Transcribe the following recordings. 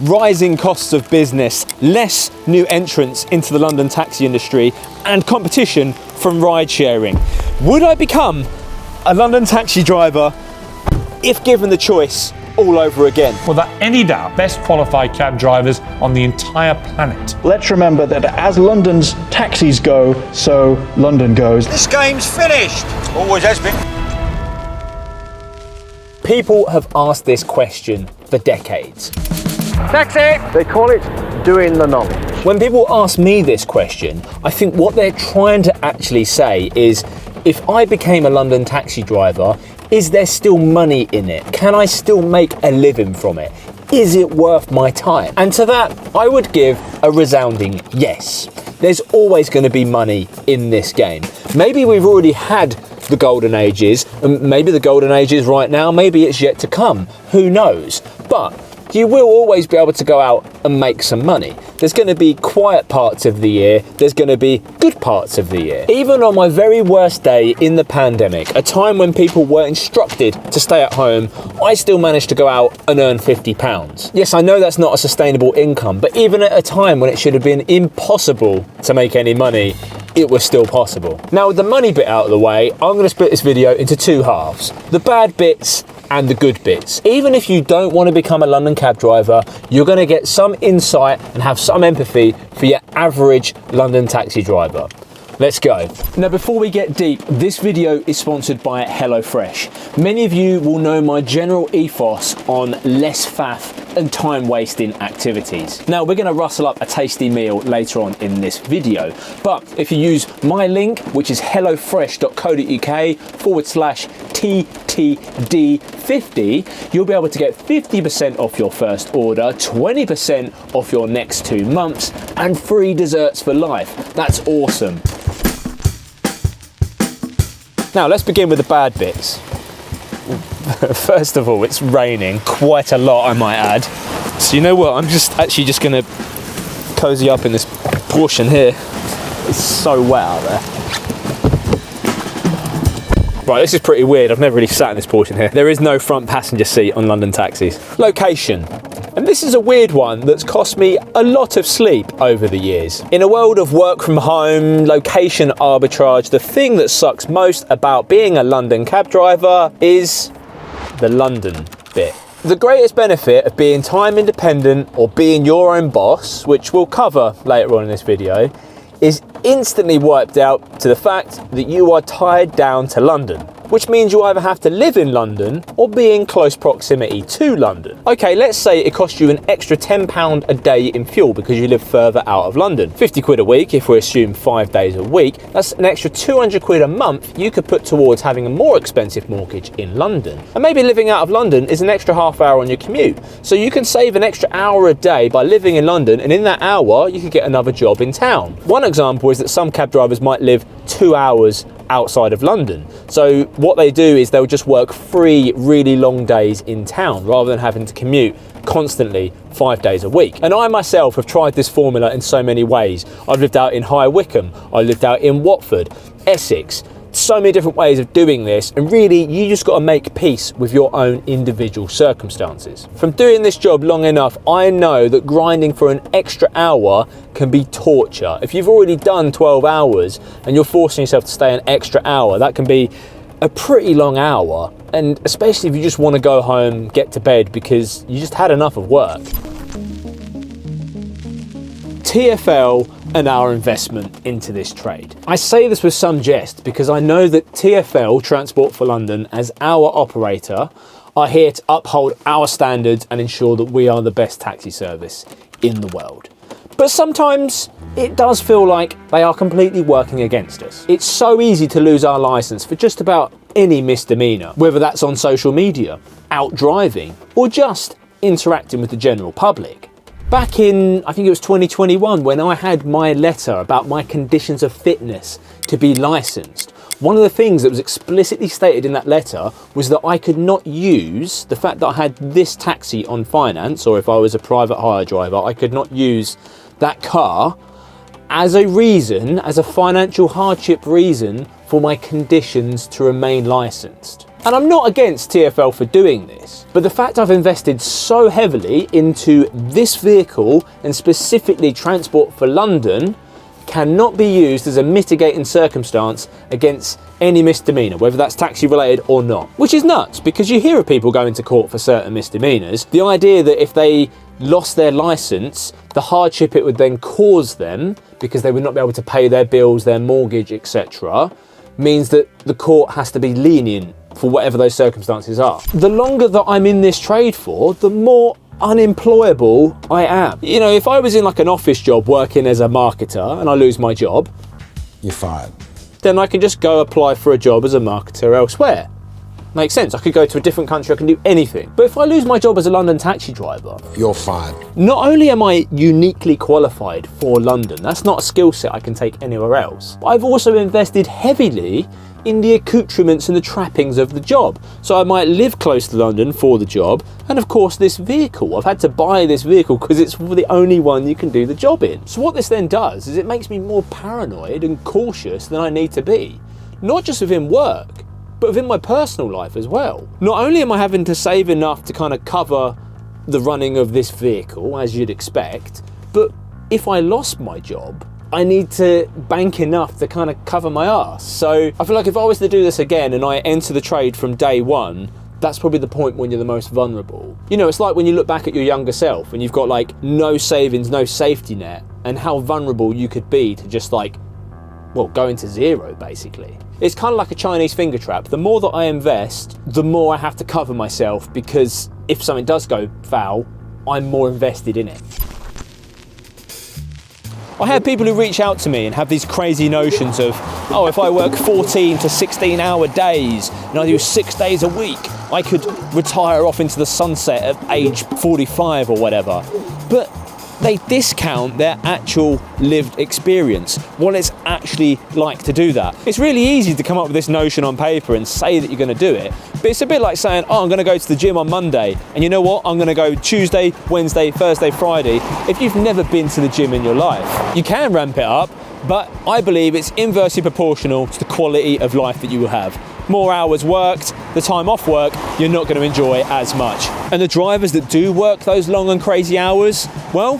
Rising costs of business, less new entrants into the London taxi industry, and competition from ride sharing. Would I become a London taxi driver if given the choice all over again? Without any doubt, best qualified cab drivers on the entire planet. Let's remember that as London's taxis go, so London goes. This game's finished. Always has been. People have asked this question for decades. Taxi! They call it doing the knowledge. When people ask me this question, I think what they're trying to actually say is, if I became a London taxi driver, is there still money in it? Can I still make a living from it? Is it worth my time? And to that, I would give a resounding yes. There's always going to be money in this game. Maybe we've already had the golden ages, and maybe the golden ages right now, maybe it's yet to come. Who knows? But you will always be able to go out and make some money. There's going to be quiet parts of the year, there's going to be good parts of the year. Even on my very worst day in the pandemic, a time when people were instructed to stay at home, I still managed to go out and earn £50. Yes, I know that's not a sustainable income, but even at a time when it should have been impossible to make any money, it was still possible. Now, with the money bit out of the way, I'm going to split this video into two halves. The bad bits and the good bits. Even if you don't want to become a London cab driver, you're going to get some insight and have some empathy for your average London taxi driver. Let's go. Now, before we get deep, this video is sponsored by HelloFresh. Many of you will know my general ethos on less faff and time-wasting activities. Now, we're going to rustle up a tasty meal later on in this video, but if you use my link, which is hellofresh.co.uk/TTD50, you'll be able to get 50% off your first order, 20% off your next 2 months, and free desserts for life. That's awesome. Now, let's begin with the bad bits. First of all, it's raining quite a lot, I might add. So you know what, I'm just gonna cozy up in this portion here. It's so wet out there. Right, this is pretty weird. I've never really sat in this portion here. There is no front passenger seat on London taxis. Location. And this is a weird one that's cost me a lot of sleep over the years. In a world of work from home, location arbitrage, the thing that sucks most about being a London cab driver is the London bit. The greatest benefit of being time independent or being your own boss, which we'll cover later on in this video, is instantly wiped out to the fact that you are tied down to London, which means you either have to live in London or be in close proximity to London. Okay, let's say it costs you an extra £10 a day in fuel because you live further out of London. 50 quid a week, if we assume 5 days a week, that's an extra 200 quid a month you could put towards having a more expensive mortgage in London. And maybe living out of London is an extra half hour on your commute. So you can save an extra hour a day by living in London, and in that hour, you could get another job in town. One example is that some cab drivers might live 2 hours outside of London. So what they do is they'll just work 3 really long days in town rather than having to commute constantly 5 days a week. And I myself have tried this formula in so many ways. I've lived out in High Wycombe, I lived out in Watford, Essex, so many different ways of doing this, and really you just got to make peace with your own individual circumstances. From doing this job long enough, I know that grinding for an extra hour can be torture. If you've already done 12 hours and you're forcing yourself to stay an extra hour, that can be a pretty long hour, and especially if you just want to go home, get to bed because you just had enough of work. TfL and our investment into this trade. I say this with some jest because I know that TfL, Transport for London, as our operator, are here to uphold our standards and ensure that we are the best taxi service in the world. But sometimes it does feel like they are completely working against us. It's so easy to lose our license for just about any misdemeanor, whether that's on social media, out driving, or just interacting with the general public. Back in, I think it was 2021, when I had my letter about my conditions of fitness to be licensed, one of the things that was explicitly stated in that letter was that I could not use the fact that I had this taxi on finance, or if I was a private hire driver, I could not use that car as a reason, as a financial hardship reason for my conditions to remain licensed. And I'm not against TfL for doing this, but the fact I've invested so heavily into this vehicle and specifically Transport for London cannot be used as a mitigating circumstance against any misdemeanor, whether that's taxi related or not. Which is nuts, because you hear of people going to court for certain misdemeanors. The idea that if they lost their license, the hardship it would then cause them, because they would not be able to pay their bills, their mortgage, etc., means that the court has to be lenient for whatever those circumstances are. The longer that I'm in this trade for, the more unemployable I am. You know, if I was in like an office job working as a marketer and I lose my job, you're fired. Then I can just go apply for a job as a marketer elsewhere. Makes sense. I could go to a different country, I can do anything. But if I lose my job as a London taxi driver, you're fired. Not only am I uniquely qualified for London, that's not a skill set I can take anywhere else, but I've also invested heavily in the accoutrements and the trappings of the job. So I might live close to London for the job, and of course this vehicle. I've had to buy this vehicle because it's the only one you can do the job in. So what this then does is it makes me more paranoid and cautious than I need to be. Not just within work, but within my personal life as well. Not only am I having to save enough to kind of cover the running of this vehicle, as you'd expect, but if I lost my job, I need to bank enough to kind of cover my ass. So I feel like if I was to do this again and I enter the trade from day one, that's probably the point when you're the most vulnerable. You know, it's like when you look back at your younger self and you've got like no savings, no safety net, and how vulnerable you could be to just like, well, go into zero basically. It's kind of like a Chinese finger trap. The more that I invest, the more I have to cover myself, because if something does go foul, I'm more invested in it. I have people who reach out to me and have these crazy notions of, oh, if I work 14 to 16 hour days and I do 6 days a week, I could retire off into the sunset at age 45 or whatever. But they discount their actual lived experience, what it's actually like to do that. It's really easy to come up with this notion on paper and say that you're going to do it, but it's a bit like saying, oh, I'm going to go to the gym on Monday, and you know what, I'm going to go Tuesday, Wednesday, Thursday, Friday. If you've never been to the gym in your life, you can ramp it up, but I believe it's inversely proportional to the quality of life that you will have. More hours worked, the time off work, you're not going to enjoy as much. And the drivers that do work those long and crazy hours, well,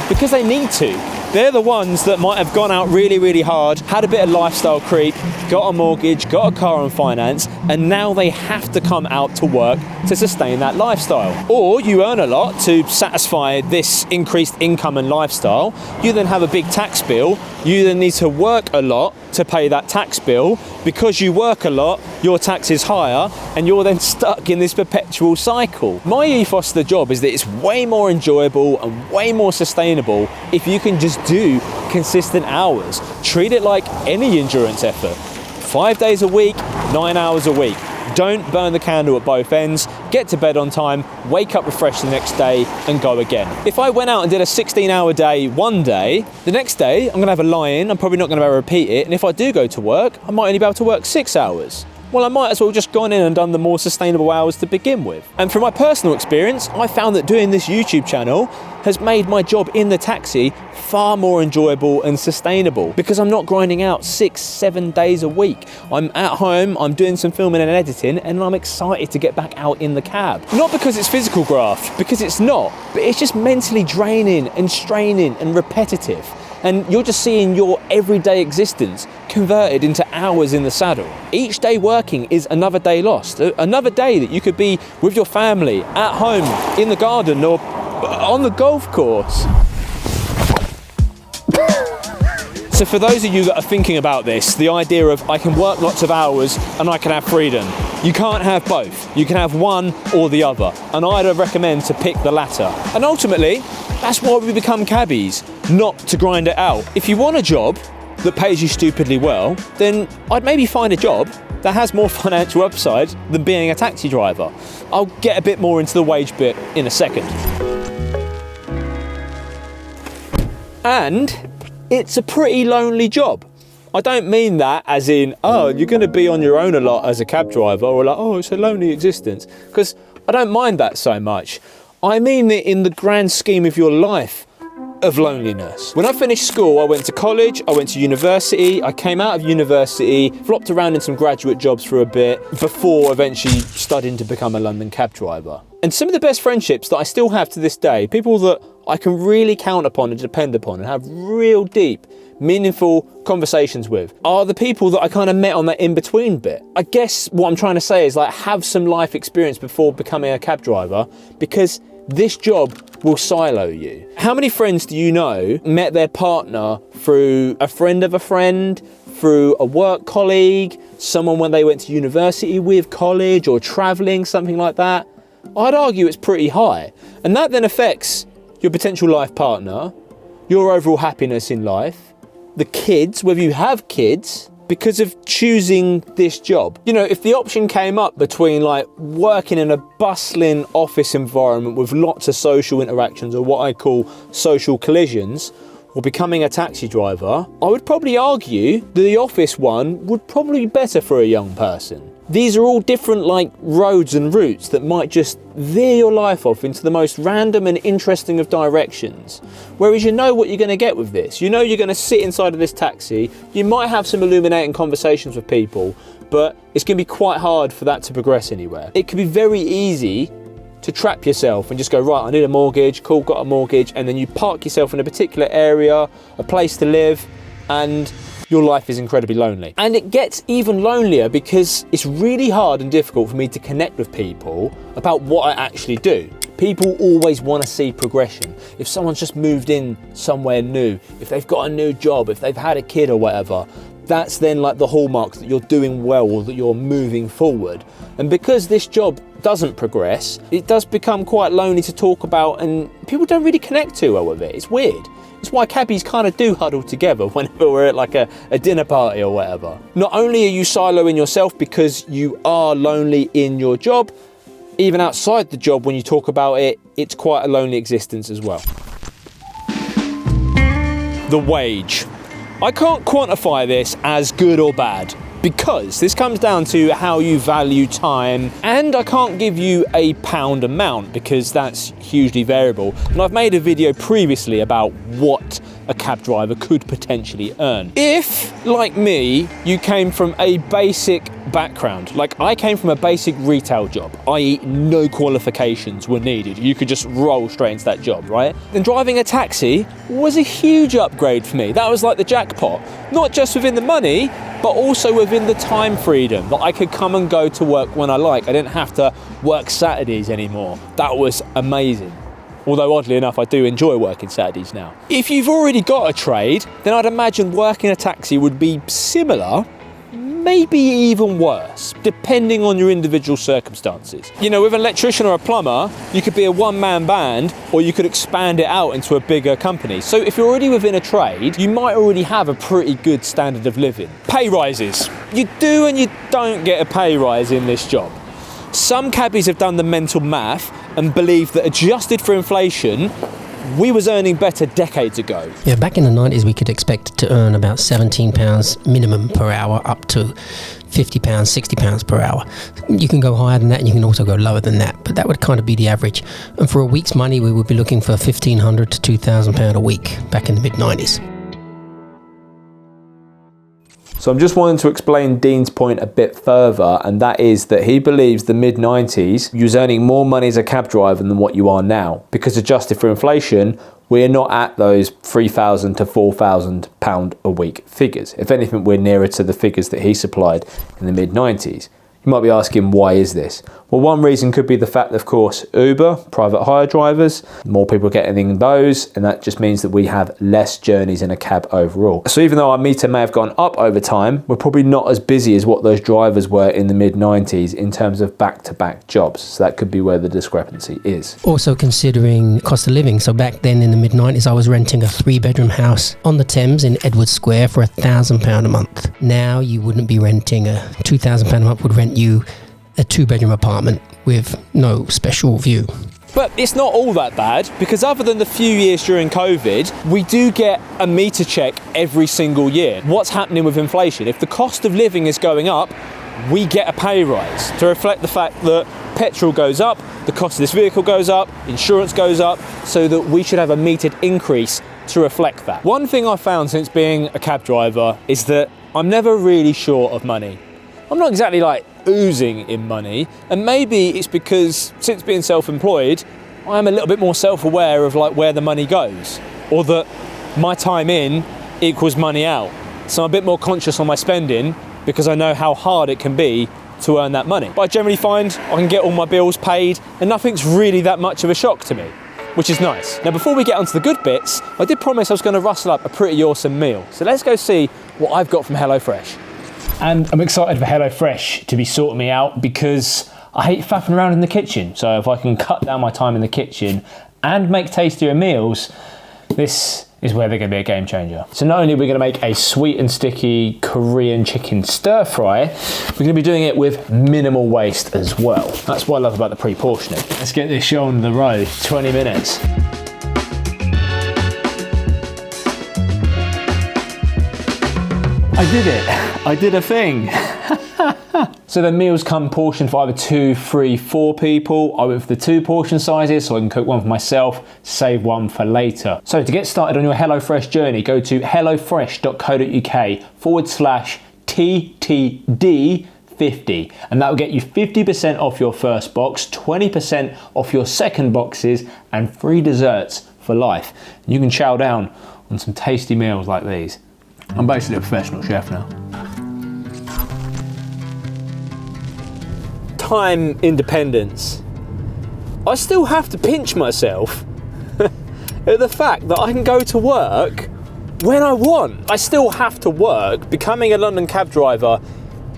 because they need to. They're the ones that might have gone out really, really hard, had a bit of lifestyle creep, got a mortgage, got a car on finance, and now they have to come out to work to sustain that lifestyle. Or you earn a lot to satisfy this increased income and lifestyle, you then have a big tax bill, you then need to work a lot to pay that tax bill. Because you work a lot, your tax is higher, and you're then stuck in this perpetual cycle. My ethos to the job is that it's way more enjoyable and way more sustainable if you can just do consistent hours. Treat it like any endurance effort. 5 days a week, 9 hours a week. Don't burn the candle at both ends. Get to bed on time, wake up refreshed the next day, and go again. If I went out and did a 16-hour day one day, the next day I'm going to have a lie-in, I'm probably not going to be able to repeat it, and if I do go to work, I might only be able to work 6 hours. Well, I might as well just gone in and done the more sustainable hours to begin with. And from my personal experience, I found that doing this YouTube channel has made my job in the taxi far more enjoyable and sustainable, because I'm not grinding out 6-7 days a week. I'm at home, I'm doing some filming and editing, and I'm excited to get back out in the cab. Not because it's physical graft, because it's not, but it's just mentally draining and straining and repetitive. And you're just seeing your everyday existence converted into hours in the saddle. Each day working is another day lost. Another day that you could be with your family, at home, in the garden, or on the golf course. So for those of you that are thinking about this, the idea of I can work lots of hours and I can have freedom, you can't have both. You can have one or the other. And I'd recommend to pick the latter. And ultimately, that's why we become cabbies, not to grind it out. If you want a job that pays you stupidly well, then I'd maybe find a job that has more financial upside than being a taxi driver. I'll get a bit more into the wage bit in a second. And it's a pretty lonely job. I don't mean that as in, oh, you're going to be on your own a lot as a cab driver, or like, oh, it's a lonely existence, because I don't mind that so much. I mean that in the grand scheme of your life, of loneliness. When I finished school, I went to college, I went to university, I came out of university, flopped around in some graduate jobs for a bit, before eventually studying to become a London cab driver. And some of the best friendships that I still have to this day, people that I can really count upon and depend upon and have real deep, meaningful conversations with, are the people that I kind of met on that in-between bit. I guess what I'm trying to say is, like, have some life experience before becoming a cab driver, because this job will silo you. How many friends do you know met their partner through a friend of a friend, through a work colleague, someone when they went to university with, college, or traveling, something like that? I'd argue it's pretty high. And that then affects your potential life partner, your overall happiness in life, the kids, whether you have kids, because of choosing this job. You know, if the option came up between like working in a bustling office environment with lots of social interactions, or what I call social collisions, or becoming a taxi driver, I would probably argue that the office one would probably be better for a young person. These are all different like roads and routes that might just veer your life off into the most random and interesting of directions. Whereas you know what you're going to get with this. You know you're going to sit inside of this taxi, you might have some illuminating conversations with people, but it's going to be quite hard for that to progress anywhere. It can be very easy to trap yourself and just go, right, I need a mortgage, cool, got a mortgage, and then you park yourself in a particular area, a place to live, and your life is incredibly lonely. And it gets even lonelier because it's really hard and difficult for me to connect with people about what I actually do. People always want to see progression. If someone's just moved in somewhere new, if they've got a new job, if they've had a kid or whatever, that's then like the hallmark that you're doing well or that you're moving forward. And because this job doesn't progress, it does become quite lonely to talk about, and people don't really connect too well with it. It's weird. It's why cabbies kind of do huddle together whenever we're at like a dinner party or whatever. Not only are you siloing yourself because you are lonely in your job, even outside the job when you talk about it, it's quite a lonely existence as well. The wage. I can't quantify this as good or bad, because this comes down to how you value time, and I can't give you a pound amount because that's hugely variable. And I've made a video previously about what a cab driver could potentially earn. If, like me, you came from a basic background, like I came from a basic retail job, i.e. no qualifications were needed, you could just roll straight into that job, right? Then driving a taxi was a huge upgrade for me. That was like the jackpot, not just within the money, but also within the time freedom, that I could come and go to work when I like. I didn't have to work Saturdays anymore. That was amazing. Although oddly enough, I do enjoy working Saturdays now. If you've already got a trade, then I'd imagine working a taxi would be similar, maybe even worse, depending on your individual circumstances. You know, with an electrician or a plumber, you could be a one-man band, or you could expand it out into a bigger company. So if you're already within a trade, you might already have a pretty good standard of living. Pay rises. You do and you don't get a pay rise in this job. Some cabbies have done the mental math and believe that adjusted for inflation, we was earning better decades ago. Yeah, back in the 90s, we could expect to earn about £17 minimum per hour, up to £50, £60 per hour. You can go higher than that, and you can also go lower than that, but that would kind of be the average. And for a week's money, we would be looking for £1,500 to £2,000 a week back in the mid-90s. So I'm just wanting to explain Dean's point a bit further, and that is that he believes the mid-90s you was earning more money as a cab driver than what you are now, because adjusted for inflation, we're not at those £3,000 to £4,000 a week figures. If anything, we're nearer to the figures that he supplied in the mid-90s. You might be asking, why is this? Well, one reason could be the fact that, of course, Uber, private hire drivers, more people are getting those, and that just means that we have less journeys in a cab overall. So even though our meter may have gone up over time, we're probably not as busy as what those drivers were in the mid-90s in terms of back-to-back jobs. So that could be where the discrepancy is. Also considering cost of living. So back then in the mid-90s, I was renting a 3-bedroom house on the Thames in Edward Square for £1,000 a month. Now you wouldn't be renting a £2,000 a month, would rent you a 2-bedroom apartment with no special view. But it's not all that bad, because other than the few years during COVID, we do get a meter check every single year. What's happening with inflation? If the cost of living is going up, we get a pay rise to reflect the fact that petrol goes up, the cost of this vehicle goes up, insurance goes up, so that we should have a metered increase to reflect that. One thing I've found since being a cab driver is that I'm never really short of money. I'm not exactly like oozing in money, and maybe it's because since being self-employed, I am a little bit more self-aware of like where the money goes, or that my time in equals money out. So I'm a bit more conscious on my spending because I know how hard it can be to earn that money. But I generally find I can get all my bills paid and nothing's really that much of a shock to me, which is nice. Now, before we get onto the good bits, I did promise I was going to rustle up a pretty awesome meal. So let's go see what I've got from HelloFresh. And I'm excited for HelloFresh to be sorting me out because I hate faffing around in the kitchen. So if I can cut down my time in the kitchen and make tastier meals, this is where they're going to be a game changer. So not only are we going to make a sweet and sticky Korean chicken stir fry, we're going to be doing it with minimal waste as well. That's what I love about the pre-portioning. Let's get this show on the road, 20 minutes. I did it. I did a thing. So the meals come portioned for either 2, 3, 4 people. I went for the 2 portion sizes so I can cook one for myself, save one for later. So to get started on your HelloFresh journey, go to hellofresh.co.uk/TTD50 and that will get you 50% off your first box, 20% off your second boxes and free desserts for life. You can chow down on some tasty meals like these. I'm basically a professional chef now. Time independence. I still have to pinch myself at the fact that I can go to work when I want. I still have to work. Becoming a London cab driver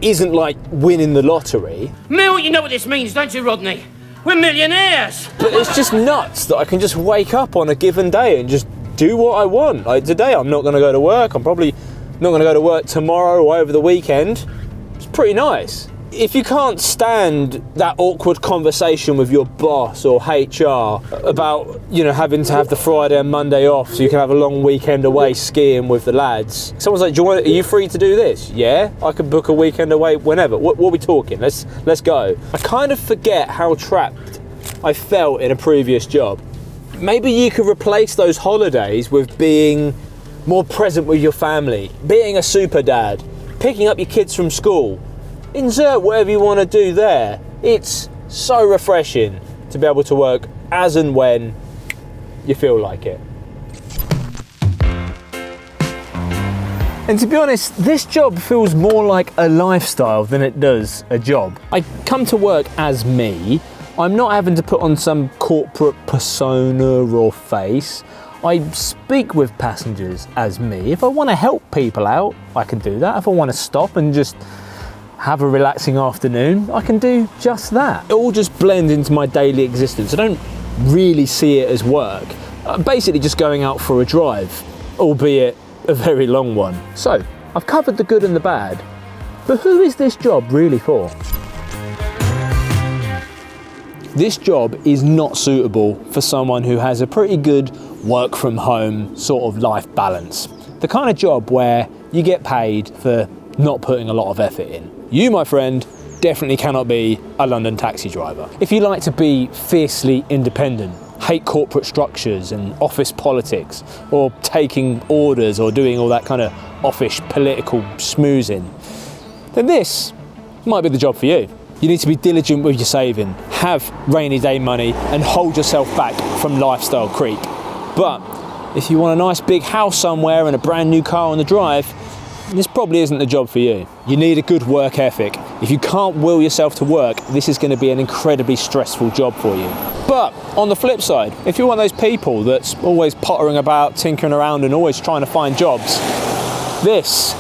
isn't like winning the lottery. Mill, you know what this means, don't you, Rodney? We're millionaires! But it's just nuts that I can just wake up on a given day and just do what I want. Like today I'm not going to go to work. I'm probably not going to go to work tomorrow or over the weekend. It's pretty nice. If you can't stand that awkward conversation with your boss or HR about, you know, having to have the Friday and Monday off so you can have a long weekend away skiing with the lads. Someone's like, are you free to do this? Yeah, I can book a weekend away whenever. What are we talking? Let's go. I kind of forget how trapped I felt in a previous job. Maybe you could replace those holidays with being more present with your family, being a super dad, picking up your kids from school. Insert whatever you want to do there. It's so refreshing to be able to work as and when you feel like it. And to be honest, this job feels more like a lifestyle than it does a job. I come to work as me. I'm not having to put on some corporate persona or face. I speak with passengers as me. If I want to help people out, I can do that. If I want to stop and just have a relaxing afternoon, I can do just that. It all just blends into my daily existence. I don't really see it as work. I'm basically just going out for a drive, albeit a very long one. So, I've covered the good and the bad, but who is this job really for? This job is not suitable for someone who has a pretty good work from home sort of life balance. The kind of job where you get paid for not putting a lot of effort in. You, my friend, definitely cannot be a London taxi driver. If you like to be fiercely independent, hate corporate structures and office politics, or taking orders or doing all that kind of offish political smoozing, then this might be the job for you. You need to be diligent with your saving, have rainy day money, and hold yourself back from lifestyle creep. But if you want a nice big house somewhere and a brand new car on the drive, this probably isn't the job for you. You need a good work ethic. If you can't will yourself to work, this is going to be an incredibly stressful job for you. But on the flip side, if you're one of those people that's always pottering about, tinkering around and always trying to find jobs, this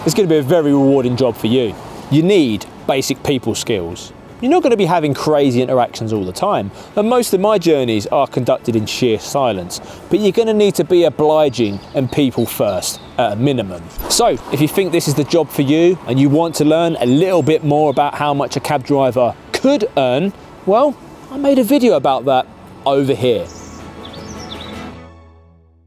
is going to be a very rewarding job for you. You need basic people skills. You're not going to be having crazy interactions all the time, and most of my journeys are conducted in sheer silence, but you're going to need to be obliging and people first at a minimum. So if you think this is the job for you and you want to learn a little bit more about how much a cab driver could earn, well, I made a video about that over here.